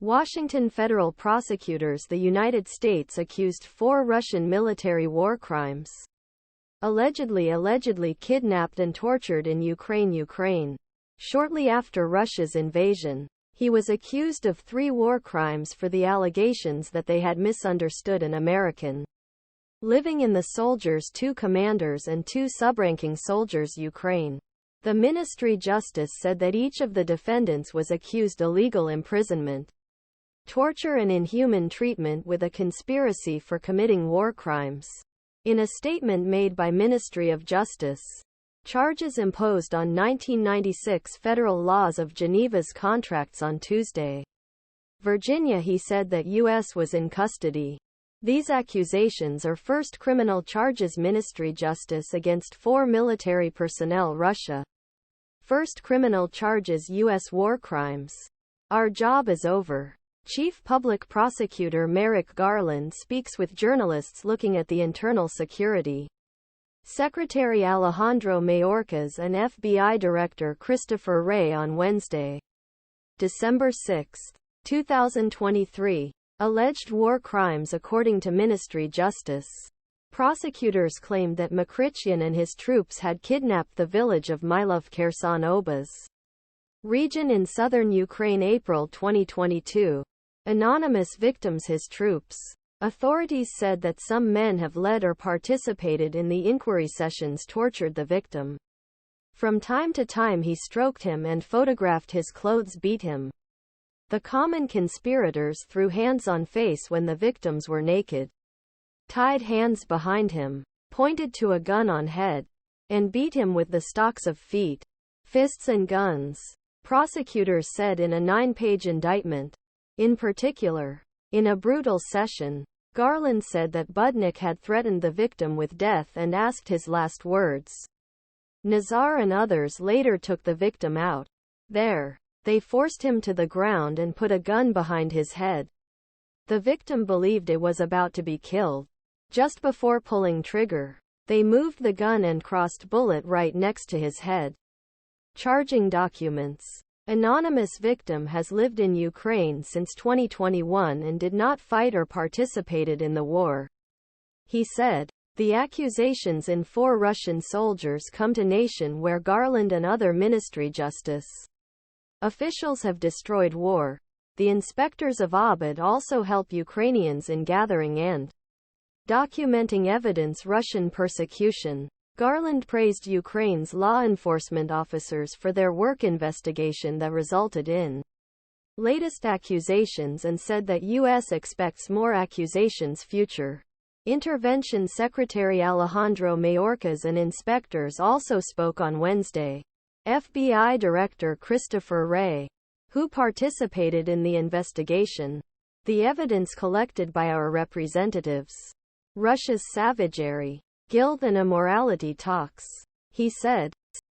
Washington federal prosecutors. The United States accused 4 Russian military war crimes. Allegedly kidnapped and tortured in Ukraine. Shortly after Russia's invasion, he was accused of 3 war crimes for the allegations that they had misunderstood an American living in the soldiers, 2 commanders and 2 subranking soldiers. Ukraine. The Ministry Justice said that each of the defendants was accused illegal imprisonment, torture and inhuman treatment with a conspiracy for committing war crimes. In a statement made by Ministry of Justice, charges imposed on 1996 federal laws of Geneva's contracts on Tuesday. VirginiaHe said that U.S. was in custody. These accusations are first criminal charges. Ministry Justice against 4 military personnel. Russia. First criminal charges. U.S. war crimes. Our job is over. Chief Public Prosecutor Merrick Garland speaks with journalists looking at the internal security. Secretary Alejandro Mayorkas and FBI Director Christopher Wray on Wednesday, December 6, 2023. Alleged war crimes. According to Ministry Justice, prosecutors claimed that Mkrtchyan and his troops had kidnapped the village of Mylove Kherson Obas region in southern Ukraine. April 2022. Anonymous victims. His troops. Authorities said that some men have led or participated in the inquiry sessions, tortured the victim. From time to time he stroked him and photographed his clothes, beat him. The common conspirators threw hands on face when the victims were naked, tied hands behind him, pointed to a gun on head, and beat him with the stocks of feet, fists and guns, prosecutors said in a 9-page indictment. In particular, in a brutal session, Garland said that Buddnik had threatened the victim with death and asked his last words. Nazar and others later took the victim out. There, they forced him to the ground and put a gun behind his head. The victim believed it was about to be killed. Just before pulling trigger, they moved the gun and crossed bullet right next to his head. Charging documents. Anonymous victim has lived in Ukraine since 2021 and did not fight or participated in the war. He said, the accusations in 4 Russian soldiers come to nation where Garland and other Ministry Justice officials have destroyed war. The Inspectors of ABD also help Ukrainians in gathering and documenting evidence. Russian persecution. Garland praised Ukraine's law enforcement officers for their work investigation that resulted in latest accusations and said that U.S. expects more accusations. Future intervention. Secretary Alejandro Mayorkas and inspectors also spoke on Wednesday. FBI Director Christopher Wray, who participated in the investigation. The evidence collected by our representatives. Russia's savagery, guilt and immorality talks. He said,